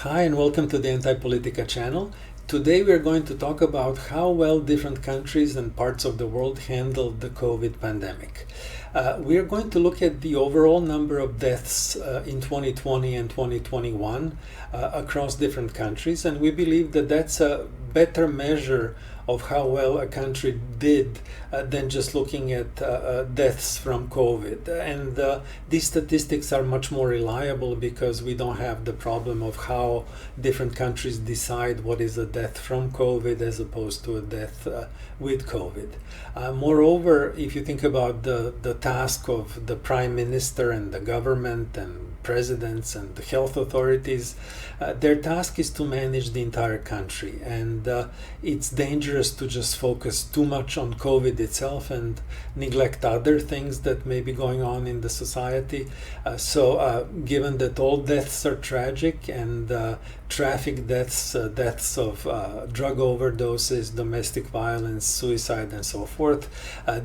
Hi and welcome to the Anti-Politica channel. Today we are going to talk about how well different countries and parts of the world handled the COVID pandemic. We are going to look at the overall number of deaths in 2020 and 2021 across different countries, and we believe that that's a better measure of how well a country did than just looking at deaths from COVID. And these statistics are much more reliable because we don't have the problem of how different countries decide what is a death from COVID as opposed to a death with COVID. Moreover, if you think about the task of the Prime Minister and the government and presidents and the health authorities, their task is to manage the entire country, and it's dangerous to just focus too much on COVID itself and neglect other things that may be going on in the society. So given that all deaths are tragic and traffic deaths, deaths of drug overdoses, domestic violence, suicide and so forth,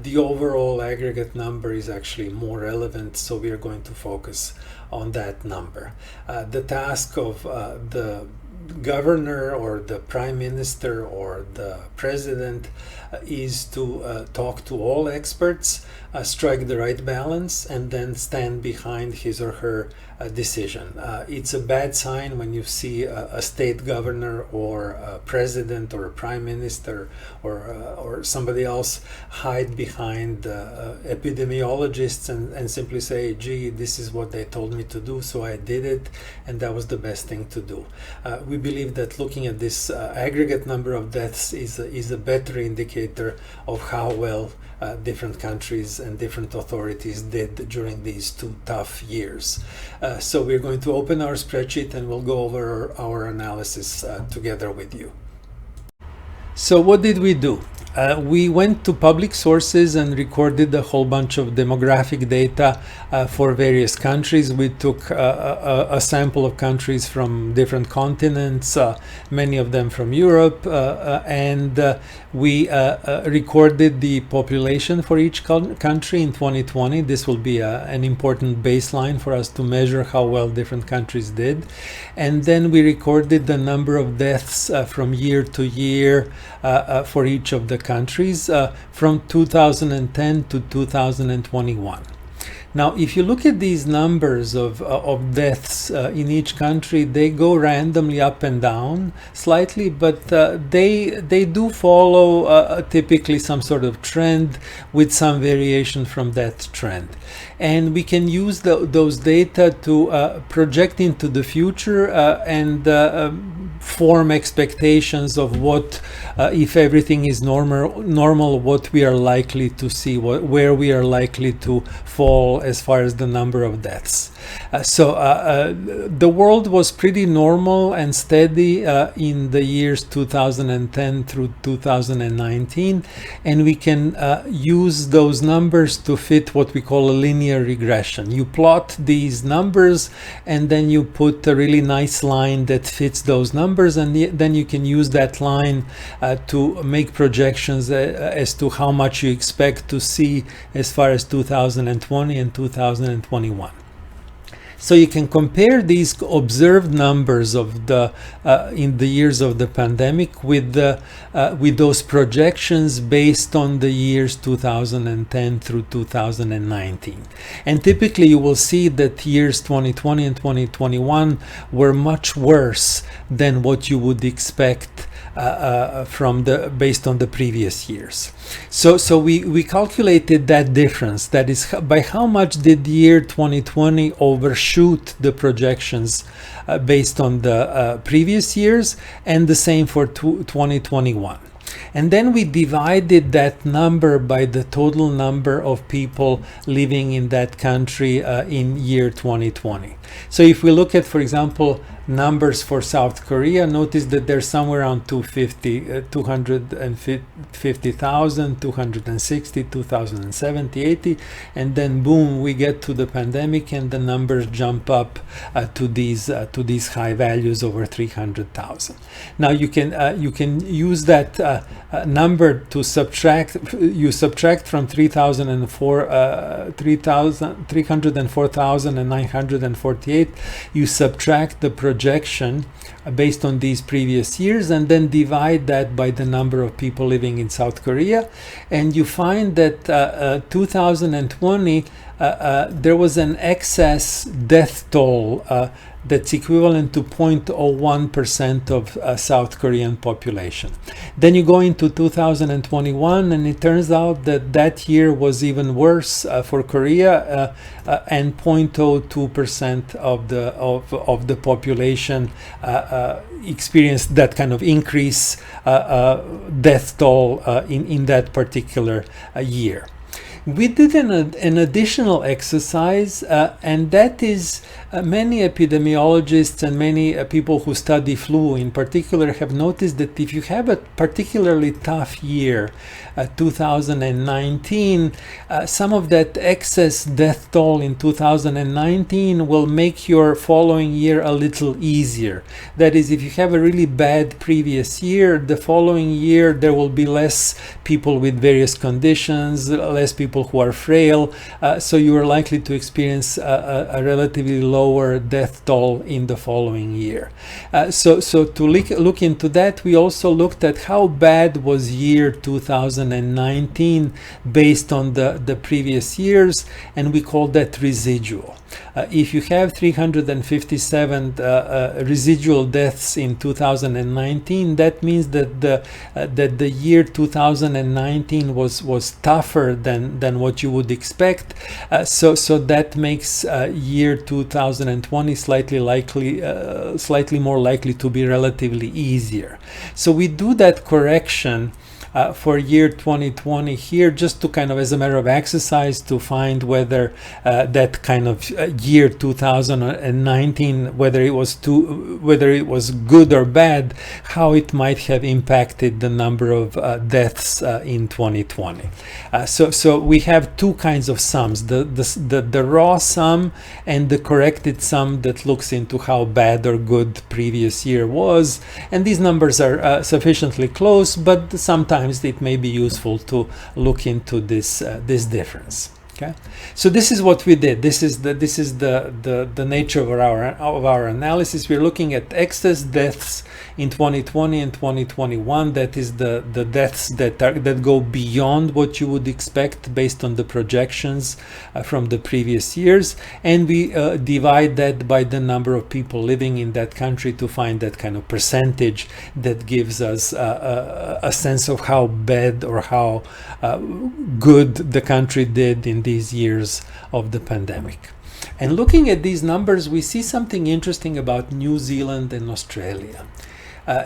the overall aggregate number is actually more relevant, so we are going to focus on that number. The task of the governor or the prime minister or the president is to talk to all experts, strike the right balance, and then stand behind his or her decision. It's a bad sign when you see a state governor or a president or a prime minister or somebody else hide behind epidemiologists and simply say, gee, this is what they told me to do, so I did it, and that was the best thing to do. We believe that looking at this aggregate number of deaths is a better indicator of how well different countries and different authorities did during these two tough years. So we're going to open our spreadsheet and we'll go over our analysis together with you. So what did we do? We went to public sources and recorded a whole bunch of demographic data for various countries. We took a sample of countries from different continents, many of them from Europe, and we recorded the population for each country in 2020. This will be an important baseline for us to measure how well different countries did. And then we recorded the number of deaths from year to year for each of the countries from 2010 to 2021. Now, if you look at these numbers of deaths in each country, they go randomly up and down slightly, but they do follow typically some sort of trend with some variation from that trend. And we can use those data to project into the future and form expectations of what, if everything is normal, what we are likely to see, where we are likely to fall as far as the number of deaths. So the world was pretty normal and steady in the years 2010 through 2019, and we can use those numbers to fit what we call a linear regression. You plot these numbers and then you put a really nice line that fits those numbers, and then you can use that line to make projections as to how much you expect to see as far as 2020 and 2021. So you can compare these observed numbers of in the years of the pandemic with those projections based on the years 2010 through 2019. And typically you will see that years 2020 and 2021 were much worse than what you would expect based on the previous years. So we calculated that difference. That is, by how much did the year 2020 overshoot the projections based on the previous years, and the same for 2021. And then we divided that number by the total number of people living in that country in year 2020. So if we look at, for example, numbers for South Korea, notice that they're somewhere around 250,000, 260, 2070, 80, and then boom, we get to the pandemic and the numbers jump up to these high values over 300,000. Now you can use that number to subtract. You subtract from 304,948. You subtract the projection based on these previous years, and then divide that by the number of people living in South Korea, and you find that 2020 there was an excess death toll that's equivalent to 0.01% of South Korean population. Then you go into 2021, and it turns out that that year was even worse for Korea, and 0.02% of the population experienced that kind of increase death toll in that particular year. We did an additional exercise, and that is many epidemiologists and many people who study flu in particular have noticed that if you have a particularly tough year, 2019, some of that excess death toll in 2019 will make your following year a little easier. That is, if you have a really bad previous year, the following year there will be less people with various conditions, less people who are frail, so you are likely to experience a relatively lower death toll in the following year. So to look into that, we also looked at how bad was year 2019 based on the previous years, and we call that residual. If you have 357 residual deaths in 2019, that means that the year 2019 was tougher than what you would expect. So that makes year 2020 slightly more likely to be relatively easier. So we do that correction for year 2020 here, just to kind of as a matter of exercise to find whether that kind of year 2019, whether it was good or bad, how it might have impacted the number of deaths in 2020. So we have two kinds of sums: the raw sum and the corrected sum that looks into how bad or good previous year was. And these numbers are sufficiently close, but sometimes it may be useful to look into this difference. Okay, so this is what we did. This is the nature of our analysis. We're looking at excess deaths in 2020 and 2021. That is the deaths that go beyond what you would expect based on the projections from the previous years, and we divide that by the number of people living in that country to find that kind of percentage that gives us a sense of how bad or how good the country did in these years of the pandemic. And looking at these numbers, we see something interesting about New Zealand and Australia.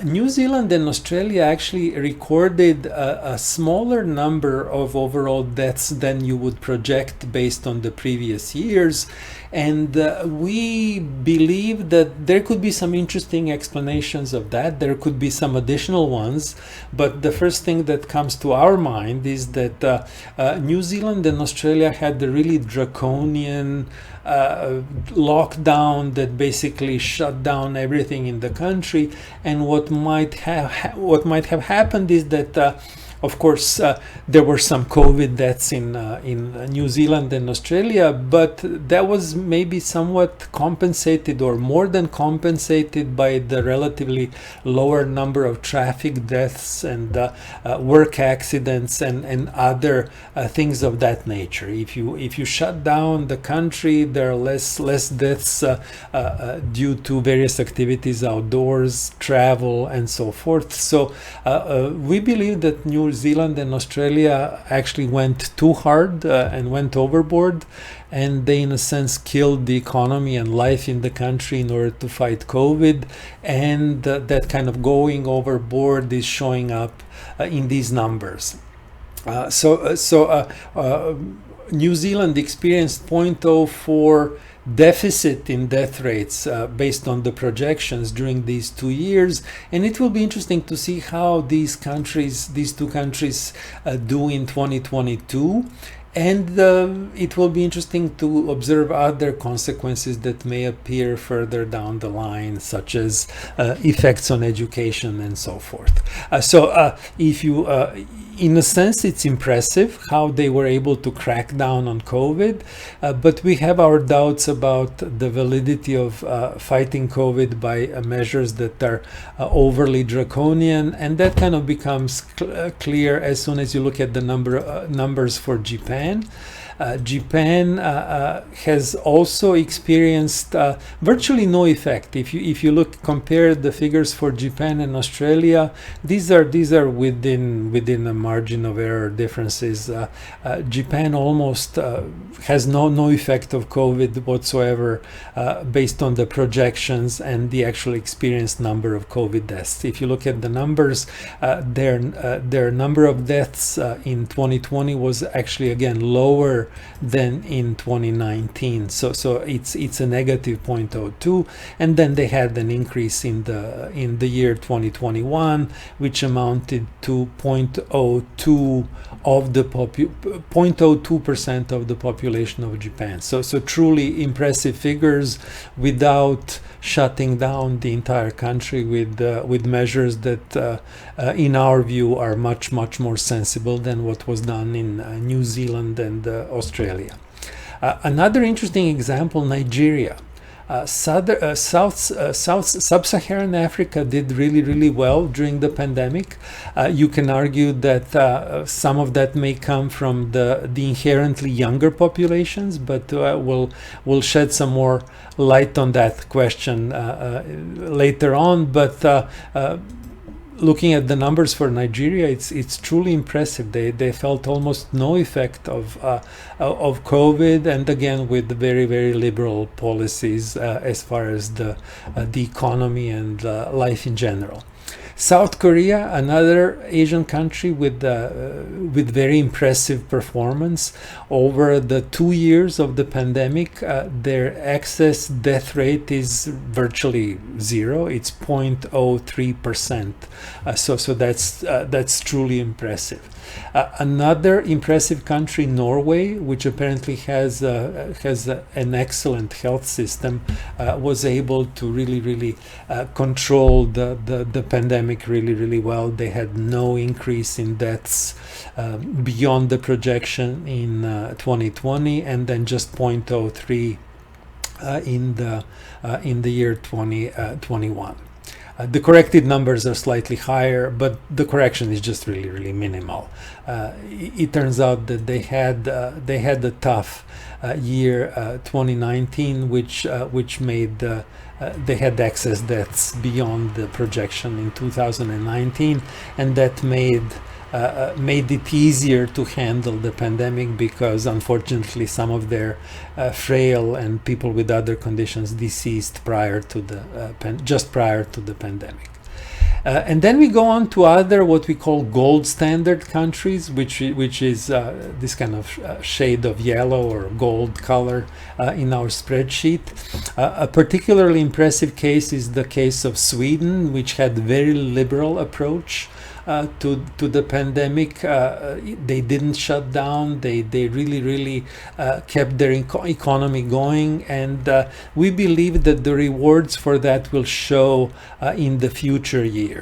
New Zealand and Australia actually recorded a smaller number of overall deaths than you would project based on the previous years. And we believe that there could be some interesting explanations of that. There could be some additional ones. But the first thing that comes to our mind is that New Zealand and Australia had the really draconian lockdown that basically shut down everything in the country. And what might have happened is that of course, there were some COVID deaths in New Zealand and Australia, but that was maybe somewhat compensated or more than compensated by the relatively lower number of traffic deaths and work accidents and other things of that nature. If you shut down the country, there are less deaths due to various activities outdoors, travel, and so forth. So we believe that New Zealand and Australia actually went too hard and went overboard, and they in a sense killed the economy and life in the country in order to fight COVID, and that kind of going overboard is showing up in these numbers. New Zealand experienced 0.04 deficit in death rates based on the projections during these 2 years, and it will be interesting to see how these two countries do in 2022. And it will be interesting to observe other consequences that may appear further down the line, such as effects on education and so forth. If you in a sense, it's impressive how they were able to crack down on COVID, but we have our doubts about the validity of fighting COVID by measures that are overly draconian, and that kind of becomes clear as soon as you look at the numbers for Japan. Japan has also experienced virtually no effect. If you compare the figures for Japan and Australia, these are within a margin of error differences. Japan almost has no effect of COVID whatsoever, based on the projections and the actual experienced number of COVID deaths. If you look at the numbers, their number of deaths in 2020 was actually again lower than in 2019. So it's a negative 0.02, and then they had an increase in the year 2021, which amounted to 0.02% of the population of Japan. So truly impressive figures without shutting down the entire country with measures that in our view are much more sensible than what was done in New Zealand and Australia. Another interesting example, Nigeria. Sub-Saharan Africa did really well during the pandemic. You can argue that some of that may come from the inherently younger populations, but we'll shed some more light on that question later on. But looking at the numbers for Nigeria, it's truly impressive. They felt almost no effect of COVID, and again with very liberal policies as far as the economy and life in general. South Korea, another Asian country with very impressive performance. Over the 2 years of the pandemic, their excess death rate is virtually zero. It's 0.03%. So that's truly impressive. Another impressive country, Norway, which apparently has an excellent health system, was able to really control the pandemic really well. They had no increase in deaths beyond the projection in 2020, and then just 0.03 in the year 2021. The corrected numbers are slightly higher, but the correction is just really minimal. It turns out that they had a tough year 2019, which made they had excess deaths beyond the projection in 2019, and that made it easier to handle the pandemic, because unfortunately some of their frail and people with other conditions deceased just prior to the pandemic. And then we go on to other what we call gold standard countries, which is this kind of shade of yellow or gold color in our spreadsheet. A particularly impressive case is the case of Sweden, which had very liberal approach to the pandemic. They didn't shut down. They really kept their economy going, and we believe that the rewards for that will show in the future years.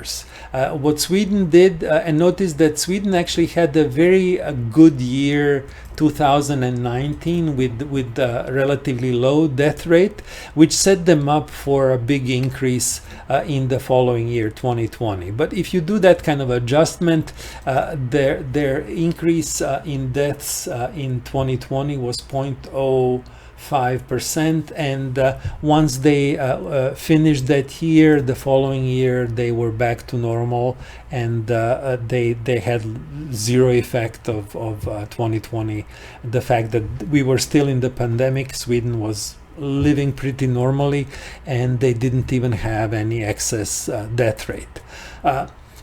What Sweden did, and notice that Sweden actually had a very good year 2019 with a relatively low death rate, which set them up for a big increase in the following year 2020. But if you do that kind of adjustment, their increase in deaths in 2020 was 0.05%, and once they finished that year, the following year they were back to normal, and they had zero effect of 2020. The fact that we were still in the pandemic, Sweden was living pretty normally, and they didn't even have any excess death rate.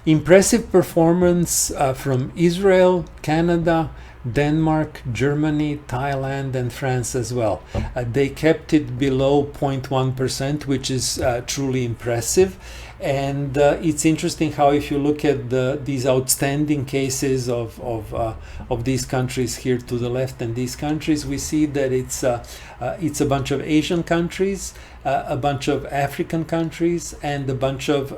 Impressive performance from Israel, Canada, Denmark, Germany, Thailand, and France as well. They kept it below 0.1%, which is truly impressive. And it's interesting how, if you look at these outstanding cases of these countries here to the left and these countries, we see that it's a bunch of Asian countries, a bunch of African countries, and a bunch of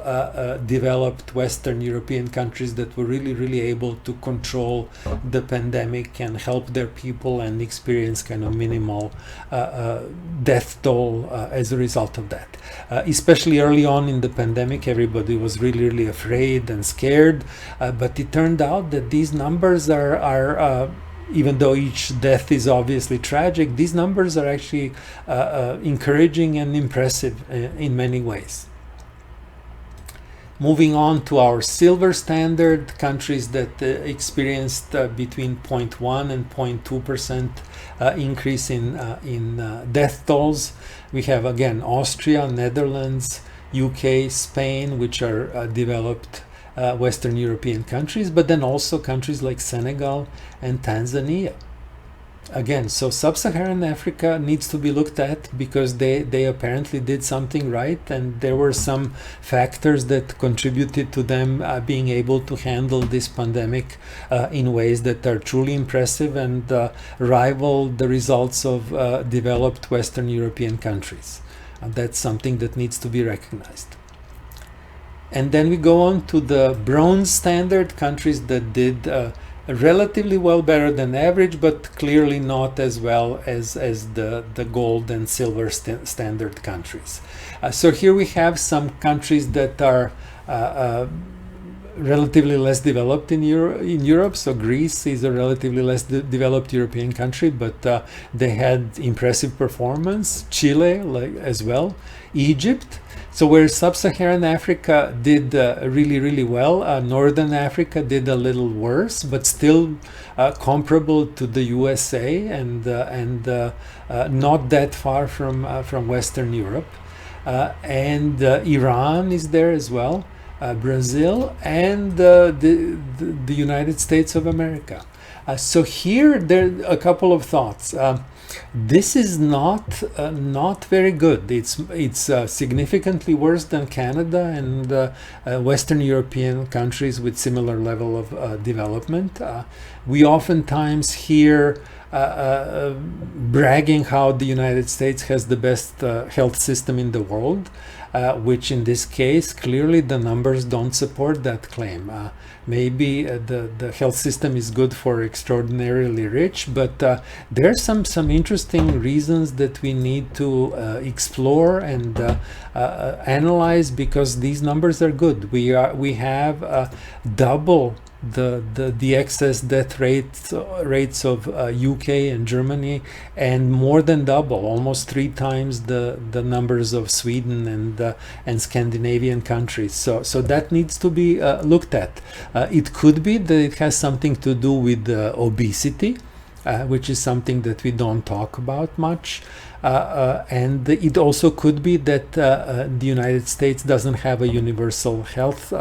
developed Western European countries that were really able to control the pandemic and help their people and experience kind of minimal death toll as a result of that. Especially early on in the pandemic, everybody was really afraid and scared, but it turned out that these numbers are even though each death is obviously tragic, these numbers are actually encouraging and impressive in many ways. Moving on to our silver standard, countries that experienced between 0.1 and 0.2% increase in death tolls. We have again Austria, Netherlands, UK, Spain, which are developed Western European countries, but then also countries like Senegal and Tanzania. Again, so Sub-Saharan Africa needs to be looked at because they apparently did something right, and there were some factors that contributed to them being able to handle this pandemic in ways that are truly impressive and rival the results of developed Western European countries. That's something that needs to be recognized. And then we go on to the bronze standard, countries that did relatively well, better than average, but clearly not as well as the gold and silver standard countries. So here we have some countries that are relatively less developed in Europe. So Greece is a relatively less developed European country, but they had impressive performance. Chile as well. Egypt. So where Sub-Saharan Africa did really well, Northern Africa did a little worse, but still comparable to the USA and not that far from Western Europe. And Iran is there as well, Brazil, and the United States of America. So here there are a couple of thoughts. This is not very good. It's significantly worse than Canada and Western European countries with similar level of development. We oftentimes hear bragging how the United States has the best health system in the world, which in this case clearly the numbers don't support that claim. Maybe the health system is good for extraordinarily rich, but there are some interesting reasons that we need to explore and analyze, because these numbers are good. We have double the excess death rates of UK and Germany, and more than double, almost 3 times the numbers of Sweden and Scandinavian countries. So that needs to be looked at. It could be that it has something to do with obesity, which is something that we don't talk about much. And it also could be that the United States doesn't have a universal health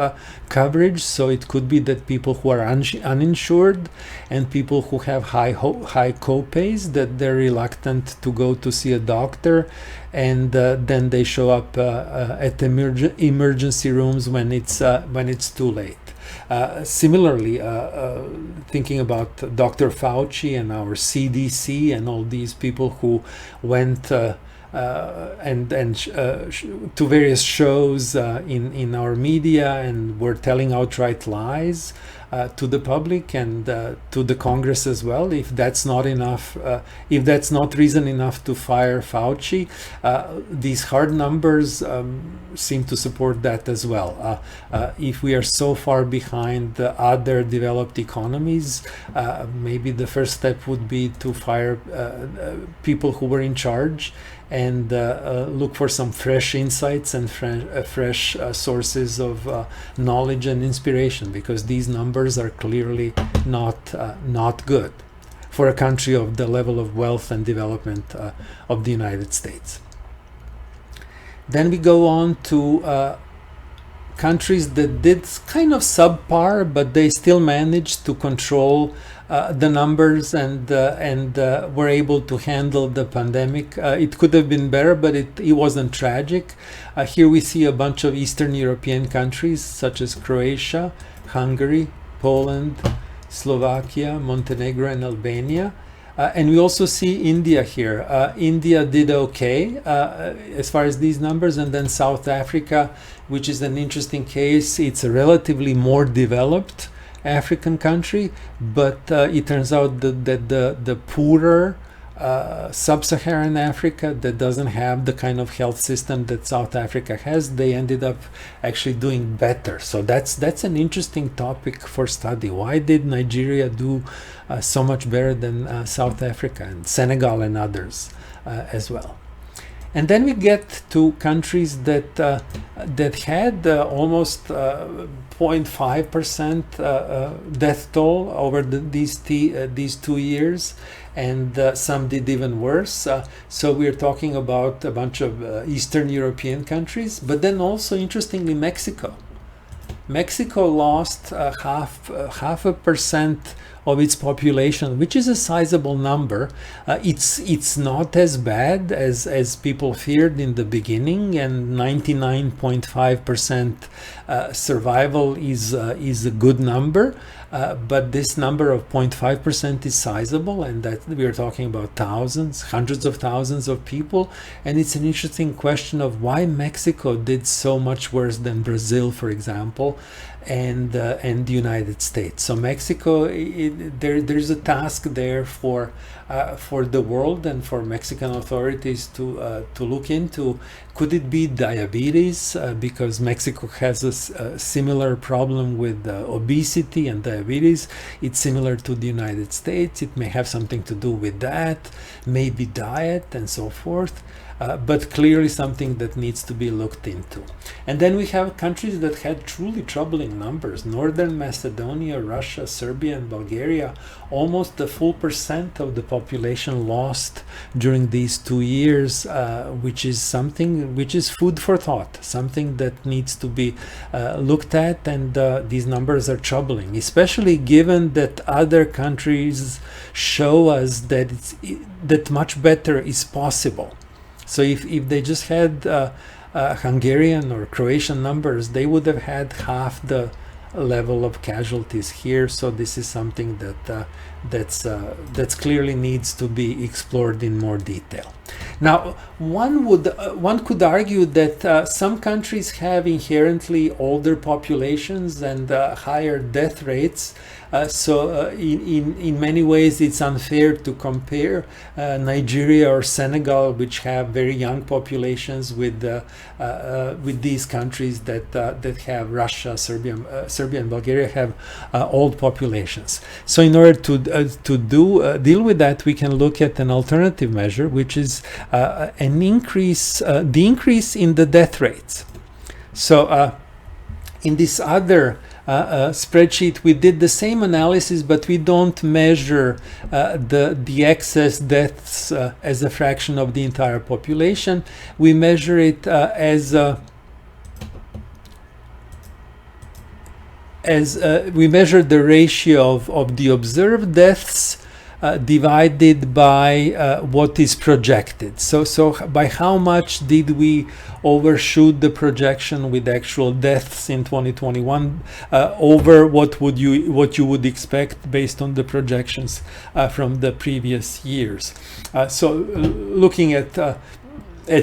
coverage, so it could be that people who are uninsured and people who have high co-pays, that they're reluctant to go to see a doctor, and then they show up at emergency rooms when it's too late. Similarly, thinking about Dr. Fauci and our CDC and all these people who went to various shows in our media and were telling outright lies to the public and to the Congress as well. If that's not enough, if that's not reason enough to fire Fauci, these hard numbers seem to support that as well. If we are so far behind the other developed economies, maybe the first step would be to fire people who were in charge and look for some fresh insights and fresh sources of knowledge and inspiration, because these numbers are clearly not good for a country of the level of wealth and development of the United States. Then we go on to countries that did kind of subpar, but they still managed to control the numbers and were able to handle the pandemic. It could have been better, but it wasn't tragic. Here we see a bunch of Eastern European countries such as Croatia, Hungary, Poland, Slovakia, Montenegro, and Albania. And we also see India here. India did okay as far as these numbers, and then South Africa, which is an interesting case. It's a relatively more developed African country, but it turns out that the poorer Sub-Saharan Africa that doesn't have the kind of health system that South Africa has, they ended up actually doing better. So that's an interesting topic for study. Why did Nigeria do so much better than South Africa and Senegal and others as well? And then we get to countries that had almost 0.5% death toll over these 2 years, and some did even worse. So we're talking about a bunch of Eastern European countries, but then also interestingly Mexico. Mexico lost half a percent of its population, which is a sizable number. It's not as bad as people feared in the beginning, and 99.5% survival is a good number. But this number of 0.5% is sizable, and that we are talking about thousands, hundreds of thousands of people. And it's an interesting question of why Mexico did so much worse than Brazil, for example, and the United States. So Mexico, there's a task there for the world and for Mexican authorities to look into. Could it be diabetes? Because Mexico has a similar problem with obesity and diabetes. It's similar to the United States. It may have something to do with that, maybe diet and so forth. But clearly something that needs to be looked into. And then we have countries that had truly troubling numbers. Northern Macedonia, Russia, Serbia, and Bulgaria, almost a full percent of the population lost during these 2 years, which is something which is food for thought, something that needs to be looked at. And these numbers are troubling, especially given that other countries show us that much better is possible. So if they just had Hungarian or Croatian numbers, they would have had half the level of casualties here. So this is something that's clearly needs to be explored in more detail. Now, one could argue that some countries have inherently older populations and higher death rates. So in many ways it's unfair to compare Nigeria or Senegal, which have very young populations, with these countries that have Russia, Serbia and Bulgaria have old populations. So in order to deal with that, we can look at an alternative measure, which is the increase in the death rates. So in this other spreadsheet, we did the same analysis, but we don't measure the excess deaths as a fraction of the entire population. We measure it we measure the ratio of the observed deaths divided by what is projected. So by how much did we overshoot the projection with actual deaths in 2021 over what you would expect based on the projections from the previous years. So looking at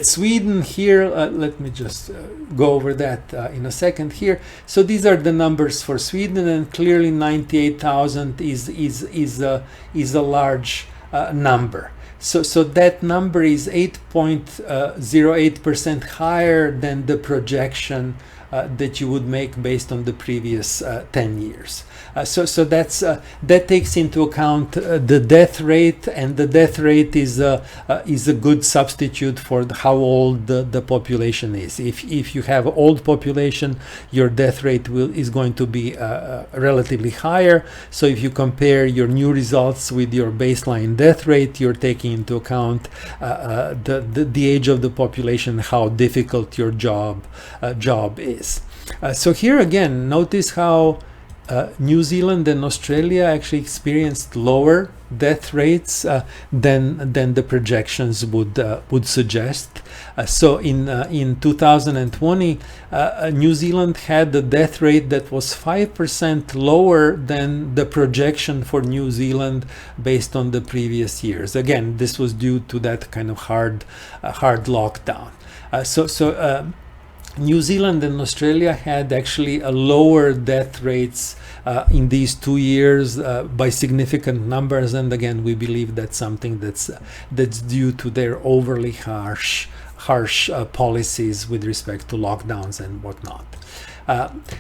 Sweden here, let me just go over that in a second here. So these are the numbers for Sweden, and clearly 98,000 is a large number. So that number is 8.08% higher than the projection that you would make based on the previous 10 years. So that takes into account the death rate, and the death rate is a good substitute for how old the population is. If you have old population, your death rate is going to be relatively higher. So if you compare your new results with your baseline death rate, you're taking into account the age of the population, how difficult your job is. is. So here again, notice how New Zealand and Australia actually experienced lower death rates than the projections would suggest. So in 2020, New Zealand had a death rate that was 5% lower than the projection for New Zealand based on the previous years. Again, this was due to that kind of hard lockdown. New Zealand and Australia had actually a lower death rates in these 2 years by significant numbers, and again we believe that's something that's due to their overly harsh policies with respect to lockdowns and whatnot.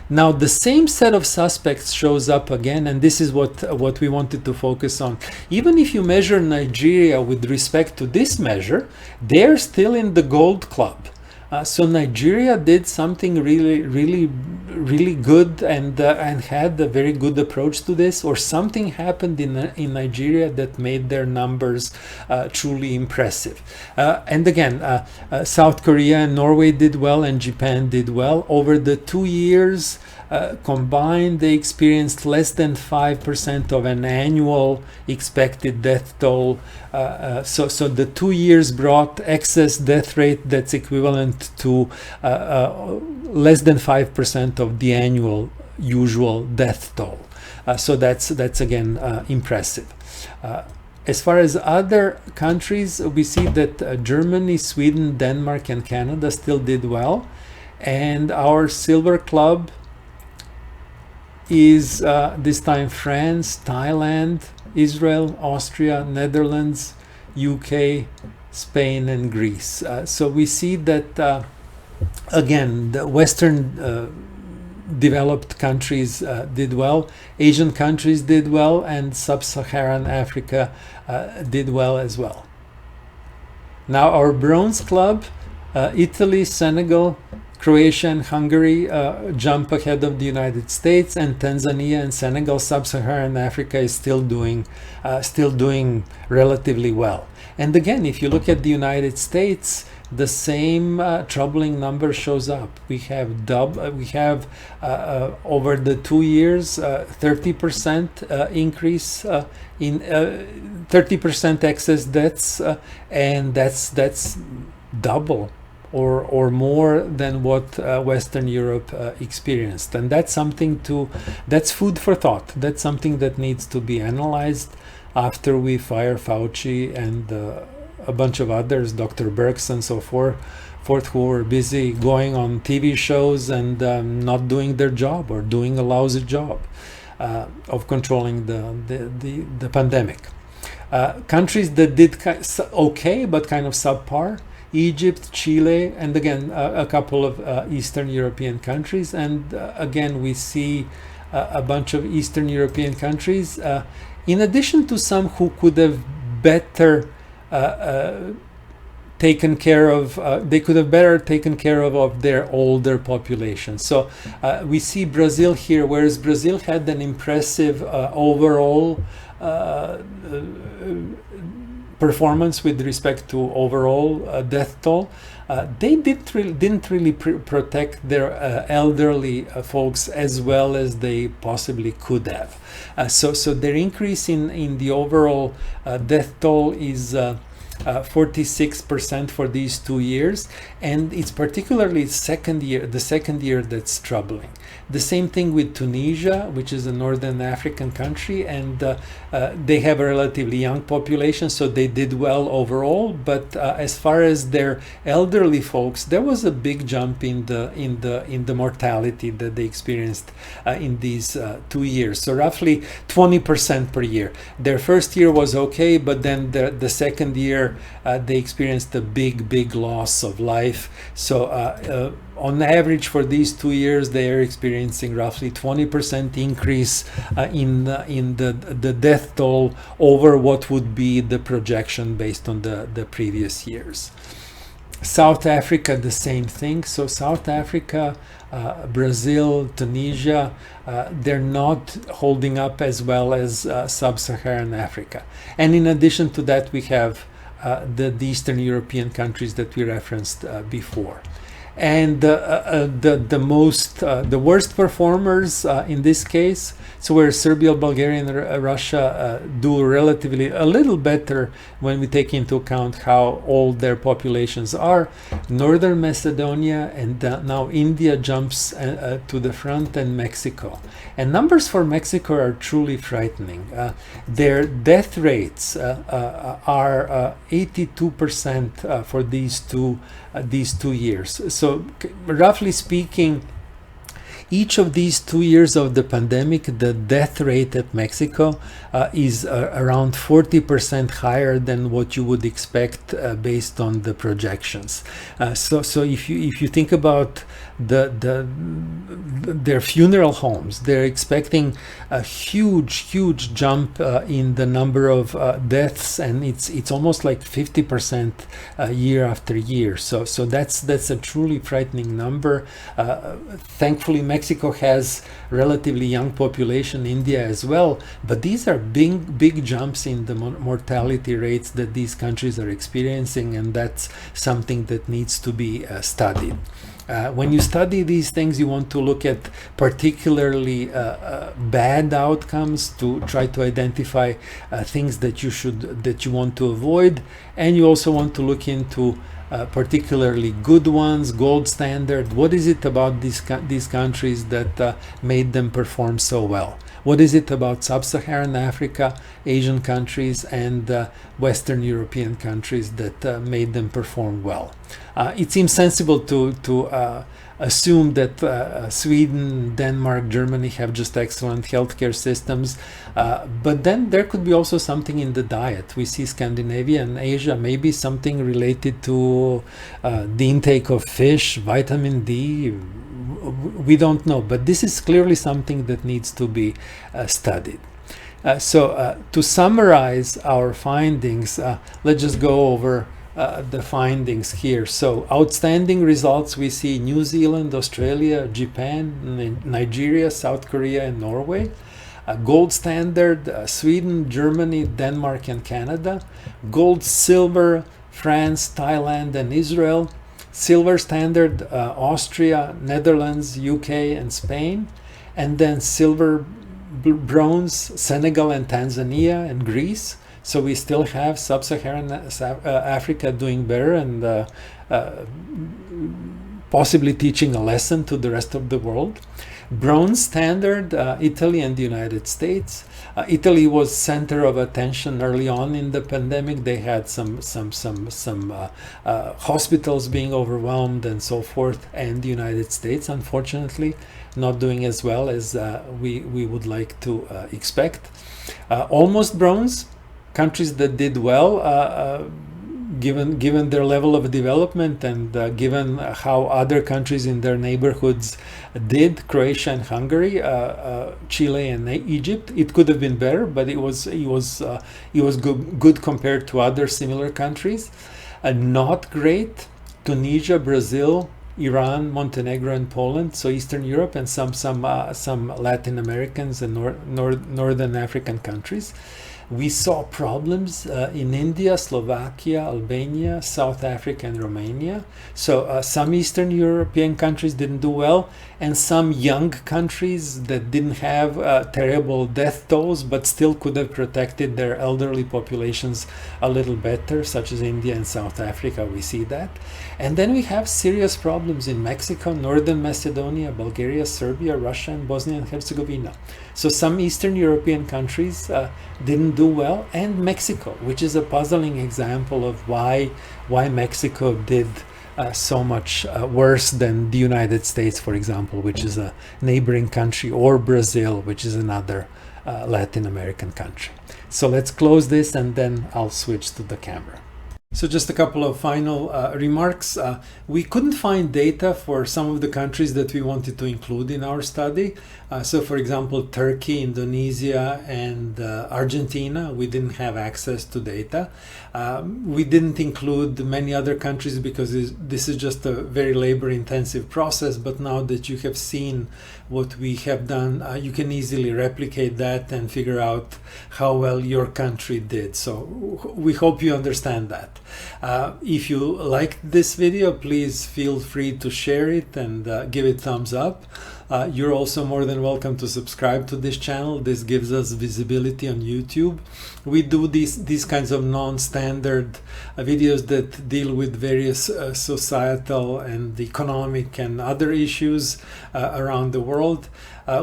Now the same set of suspects shows up again, and this is what we wanted to focus on. Even if you measure Nigeria with respect to this measure, they're still in the gold club. So Nigeria did something really good and had a very good approach to this, or something happened in Nigeria that made their numbers truly impressive. And again, South Korea and Norway did well, and Japan did well. Over the 2 years combined, they experienced less than 5% of an annual expected death toll. So the 2 years brought excess death rate that's equivalent to less than 5% of the annual usual death toll. So that's again impressive. As far as other countries, we see that Germany, Sweden, Denmark, and Canada still did well, and our silver club is this time France, Thailand, Israel, Austria, Netherlands, UK, Spain, and Greece. So we see that again, the Western developed countries did well, Asian countries did well, and Sub-Saharan Africa did well as well. Now our bronze club, Italy, Senegal, Croatia and Hungary jump ahead of the United States, and Tanzania and Senegal. Sub-Saharan Africa is still doing relatively well. And again, if you look at the United States, the same troubling number shows up. We have over the 2 years 30% increase in 30% excess deaths, and that's double or more than what Western Europe experienced. And that's that's food for thought. That's something that needs to be analyzed after we fire Fauci and a bunch of others, Dr. Birx and so forth, who were busy going on TV shows and not doing their job, or doing a lousy job of controlling the pandemic. Countries that did okay but kind of subpar: Egypt, Chile, and again a couple of Eastern European countries. And again we see a bunch of Eastern European countries, in addition to some who could have better taken care of, they could have better taken care of their older population. So we see Brazil here, whereas Brazil had an impressive overall performance with respect to overall death toll. They didn't really protect their elderly folks as well as they possibly could have. So their increase in the overall death toll is 46% for these 2 years, and it's particularly the second year that's troubling. The same thing with Tunisia, which is a northern African country, and they have a relatively young population, so they did well overall. But as far as their elderly folks, there was a big jump in the mortality that they experienced in these 2 years. So roughly 20% per year. Their first year was okay, but then the second year they experienced a big loss of life. So on average for these 2 years, they are experiencing roughly 20% increase in the death toll over what would be the projection based on the previous years. South Africa, the same thing. So South Africa, Brazil, Tunisia, they're not holding up as well as Sub-Saharan Africa. And in addition to that, we have the Eastern European countries that we referenced before. And the worst performers in this case, so where Serbia, Bulgaria, and Russia do relatively a little better when we take into account how old their populations are. Northern Macedonia, and now India jumps to the front, and Mexico. And numbers for Mexico are truly frightening. Their death rates are 82% for these 2 years. So roughly speaking, each of these 2 years of the pandemic, the death rate at Mexico is around 40% higher than what you would expect based on the projections. So if you think about their funeral homes, they're expecting a huge jump in the number of deaths, and it's almost like 50% year after year. So that's a truly frightening number. Thankfully, Mexico has relatively young population, India as well, but these are big jumps in the mortality rates that these countries are experiencing, and that's something that needs to be studied. When you study these things, you want to look at particularly bad outcomes to try to identify things that you want to avoid, and you also want to look into particularly good ones, gold standard. What is it about these countries that made them perform so well? What is it about Sub-Saharan Africa, Asian countries, and Western European countries that made them perform well? It seems sensible to assume that Sweden, Denmark, Germany have just excellent healthcare systems, but then there could be also something in the diet. We see Scandinavia and Asia, maybe something related to the intake of fish, vitamin D. We don't know, but this is clearly something that needs to be studied. So to summarize our findings, let's just go over the findings here. So outstanding results we see New Zealand, Australia, Japan, Nigeria, South Korea, and Norway. Gold standard Sweden, Germany, Denmark, and Canada. Gold, silver France, Thailand, and Israel. Silver standard Austria, Netherlands, UK, and Spain. And then silver, bronze Senegal and Tanzania and Greece. So we still have Sub-Saharan Africa doing better and possibly teaching a lesson to the rest of the world. Bronze standard Italy and the United States. Italy was center of attention early on in the pandemic. They had some hospitals being overwhelmed and so forth, and the United States, unfortunately, not doing as well as we would like to expect. Almost bronze, countries that did well, given their level of development and given how other countries in their neighborhoods did, Croatia and Hungary, Chile and Egypt. It could have been better, but it was good compared to other similar countries. Not great, Tunisia, Brazil, Iran, Montenegro, and Poland, so Eastern Europe, and some Latin Americans and Northern African countries. We saw problems in India, Slovakia, Albania, South Africa, and Romania. So some Eastern European countries didn't do well, and some young countries that didn't have terrible death tolls, but still could have protected their elderly populations a little better, such as India and South Africa. We see that. And then we have serious problems in Mexico, Northern Macedonia, Bulgaria, Serbia, Russia, and Bosnia and Herzegovina. So some Eastern European countries didn't do well, and Mexico, which is a puzzling example of why Mexico did so much worse than the United States, for example, which is a neighboring country, or Brazil, which is another Latin American country. So let's close this and then I'll switch to the camera. So just a couple of final remarks. We couldn't find data for some of the countries that we wanted to include in our study. So for example, Turkey, Indonesia, and Argentina, we didn't have access to data. We didn't include many other countries because this is just a very labor-intensive process, but now that you have seen what we have done, you can easily replicate that and figure out how well your country did. So we hope you understand that. If you liked this video, please feel free to share it and give it thumbs up. You're also more than welcome to subscribe to this channel. This gives us visibility on YouTube. We do these kinds of non-standard videos that deal with various societal and economic and other issues around the world.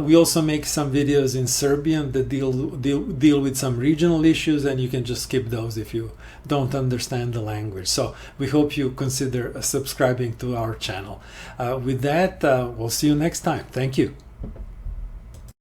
We also make some videos in Serbian that deal with some regional issues, and you can just skip those if you don't understand the language. So we hope you consider subscribing to our channel. With that, we'll see you next time. Thank you.